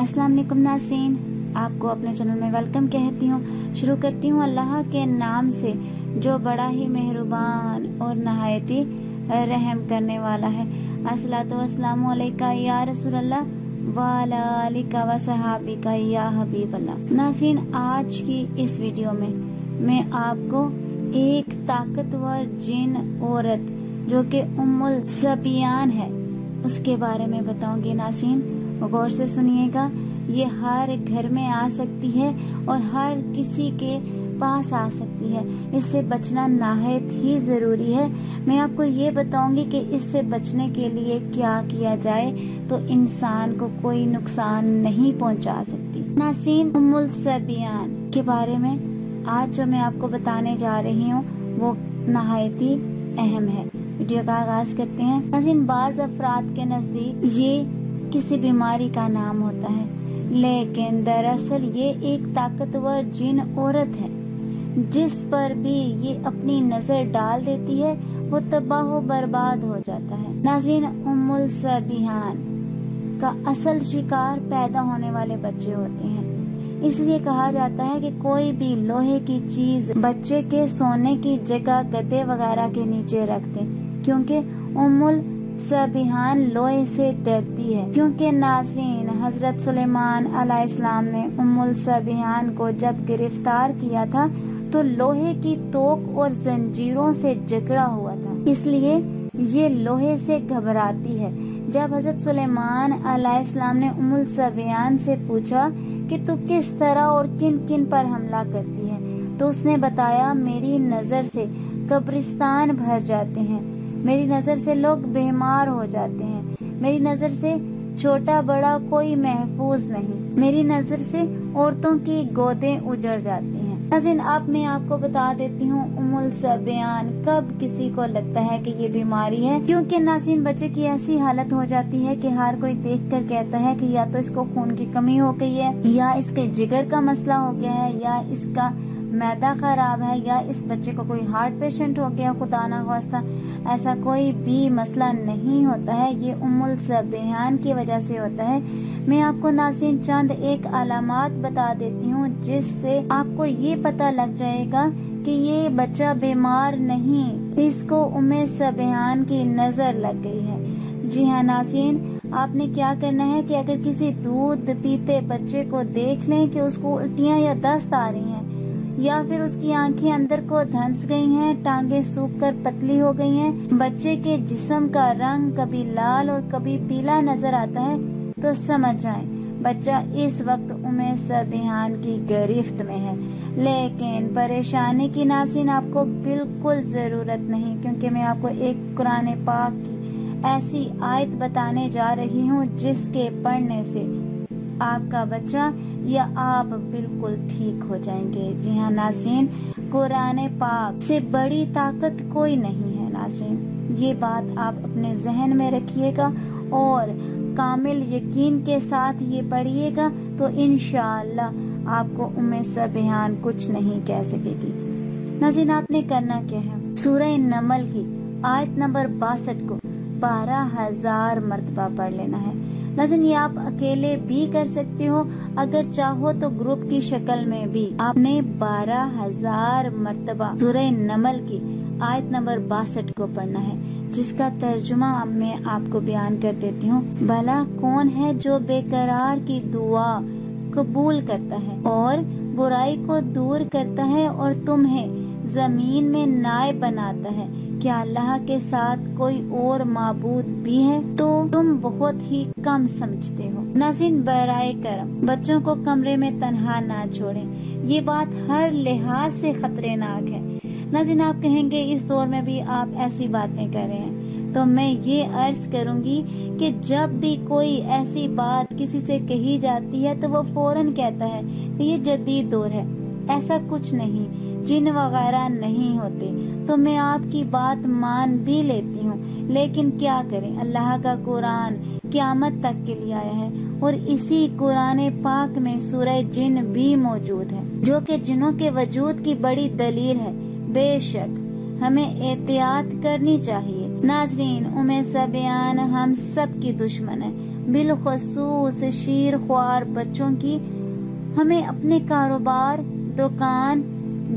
अस्सलाम वालेकुम नाज़रीन, आपको अपने चैनल में वेलकम कहती हूँ। शुरू करती हूँ अल्लाह के नाम से जो बड़ा ही मेहरबान और नहायती रहम करने वाला है। अस्सलातु वस्सलामु अलैका या रसूल अल्लाह व अला आलिका व सहाबिका या हबीब अल्लाह। नाज़रीन, आज की इस वीडियो में मैं आपको एक ताकतवर जिन औरत जो कि उम्मुल सबियान है उसके बारे में बताऊंगी। नाज़रीन, गौर से सुनिएगा, ये हर घर में आ सकती है और हर किसी के पास आ सकती है। इससे बचना नाहायत ही जरूरी है। मैं आपको ये बताऊंगी कि इससे बचने के लिए क्या किया जाए तो इंसान को कोई नुकसान नहीं पहुंचा सकती। नाज़रीन, उम्मुल सबियान के बारे में आज जो मैं आपको बताने जा रही हूँ वो नहायत ही अहम है। वीडियो का आगाज करते हैं। नाज़रीन, बाज अफराद के नजदीक ये किसी बीमारी का नाम होता है, लेकिन दरअसल ये एक ताकतवर जिन औरत है। जिस पर भी ये अपनी नजर डाल देती है वो तबाह बर्बाद हो जाता है। नाज़रीन, उम्मुल सबियान का असल शिकार पैदा होने वाले बच्चे होते हैं। इसलिए कहा जाता है कि कोई भी लोहे की चीज बच्चे के सोने की जगह गद्दे वगैरह के नीचे रख दे, क्योंकि उम्मुल सबियान लोहे से डरती है। क्योंकि नाज़रीन, हजरत सुलेमान अलैहिस्सलाम ने उम्मुल सबियान को जब गिरफ्तार किया था तो लोहे की तोक और जंजीरों से जकड़ा हुआ था, इसलिए ये लोहे से घबराती है। जब हजरत सुलेमान अलैहिस्सलाम ने उम्मुल सबियान से पूछा कि तू किस तरह और किन किन पर हमला करती है, तो उसने बताया, मेरी नजर से कब्रिस्तान भर जाते हैं, मेरी नजर से लोग बीमार हो जाते हैं, मेरी नजर से छोटा बड़ा कोई महफूज नहीं, मेरी नजर से औरतों की गोदें उजड़ जाती हैं। नाज़रीन, अब मैं आपको बता देती हूँ उम्मुल सबियान कब किसी को लगता है कि ये बीमारी है। क्योंकि नाज़रीन, बच्चे की ऐसी हालत हो जाती है कि हर कोई देखकर कहता है कि या तो इसको खून की कमी हो गई है, या इसके जिगर का मसला हो गया है, या इसका मैदा खराब है, या इस बच्चे को कोई हार्ट पेशेंट हो गया। खुदा ना खास्ता ऐसा कोई भी मसला नहीं होता है, ये उम्मुल सबियान की वजह से होता है। मैं आपको नाज़रीन चंद एक अलामात बता देती हूँ जिससे आपको ये पता लग जाएगा कि ये बच्चा बीमार नहीं, इसको उम्मुल सबियान की नजर लग गई है। जी हाँ नाज़रीन, आपने क्या करना है कि अगर किसी दूध पीते बच्चे को देख लें कि उसको उल्टियाँ या दस्त आ रही हैं, या फिर उसकी आंखें अंदर को धंस गई हैं, टांगे सूख कर पतली हो गई हैं, बच्चे के जिस्म का रंग कभी लाल और कभी पीला नजर आता है, तो समझ जाएं बच्चा इस वक्त उम्मुल सबियान की गिरफ्त में है। लेकिन परेशानी की नाज़रीन आपको बिल्कुल जरूरत नहीं, क्योंकि मैं आपको एक कुरान पाक की ऐसी आयत बताने जा रही हूँ जिसके पढ़ने से आपका बच्चा या आप बिल्कुल ठीक हो जाएंगे। जी हाँ नाज़रीन, कुरान पाक से बड़ी ताकत कोई नहीं है। नाज़रीन, ये बात आप अपने जहन में रखिएगा और कामिल यकीन के साथ ये पढ़िएगा तो इंशाअल्लाह आपको उम्मुल सबियान कुछ नहीं कह सकेगी। नाज़रीन, आपने करना क्या है, सूरह नमल की आयत नंबर 62 को 12,000 मर्तबा पढ़ लेना है। नाज़रीन, ये आप अकेले भी कर सकते हो, अगर चाहो तो ग्रुप की शक्ल में भी आपने 12,000 मर्तबा सूरह नमल की आयत नंबर 62 को पढ़ना है, जिसका तर्जुमा अब मैं आपको बयान कर देती हूँ। भला कौन है जो बेकरार की दुआ कबूल करता है और बुराई को दूर करता है और तुम्हें जमीन में नायब बनाता है, क्या अल्लाह के साथ कोई और माबूद भी है? तो तुम बहुत ही कम समझते हो। नाज़रीन, बराए करम बच्चों को कमरे में तन्हा ना छोड़ें, ये बात हर लिहाज से खतरनाक है। नाज़रीन, आप कहेंगे इस दौर में भी आप ऐसी बातें कर रहे हैं, तो मैं ये अर्ज करूंगी कि जब भी कोई ऐसी बात किसी से कही जाती है तो वो फौरन कहता है कि ये जदीद दौर है। ऐसा कुछ नहीं, जिन वगैरह नहीं होते। तो मैं आपकी बात मान भी लेती हूँ, लेकिन क्या करें, अल्लाह का कुरान क़यामत तक के लिए आया है और इसी कुरान पाक में सूरह जिन भी मौजूद है, जो कि जिनों के वजूद की बड़ी दलील है। बेशक हमें एहतियात करनी चाहिए। नाज़रीन, उम्मुल सबियान हम सब की दुश्मन है। بالخصوص شیر خوار بچوں کی ہمیں اپنے کاروبار، دکان،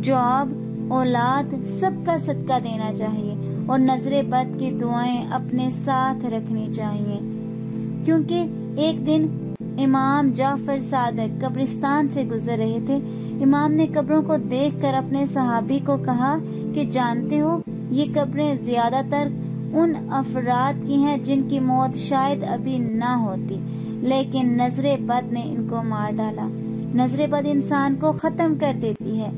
جاب، اولاد سب کا صدقہ دینا چاہیے اور نظر بد کی دعائیں اپنے ساتھ رکھنی چاہیے، کیونکہ ایک دن امام جعفر صادق قبرستان سے گزر رہے تھے۔ امام نے قبروں کو دیکھ کر اپنے صحابی کو کہا کہ جانتے ہو یہ قبریں زیادہ تر ان افراد کی ہیں جن کی موت شاید ابھی نہ ہوتی، لیکن نظر بد نے ان کو مار ڈالا۔ نظر بد انسان کو ختم کر دیتی ہے۔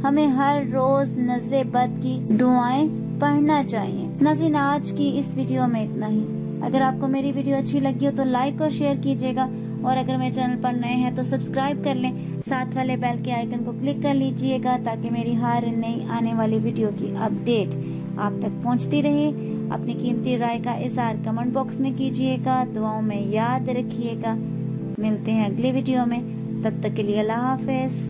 ہمیں ہر روز نظر بد کی دعائیں پڑھنا چاہیے۔ ناظرین، آج کی اس ویڈیو میں اتنا ہی۔ اگر آپ کو میری ویڈیو اچھی لگی ہو تو لائک اور شیئر کیجیے گا، اور اگر میرے چینل پر نئے ہیں تو سبسکرائب کر لیں، ساتھ والے بیل کے آئیکن کو کلک کر لیجیے گا تاکہ میری ہر نئی آنے والی ویڈیو کی اپڈیٹ آپ تک پہنچتی رہے۔ اپنی قیمتی رائے کا اظہار کمنٹ باکس میں کیجیے گا، دعاؤں میں یاد رکھیے گا۔ ملتے ہیں اگلی ویڈیو میں، تب تک کے لیے اللہ حافظ۔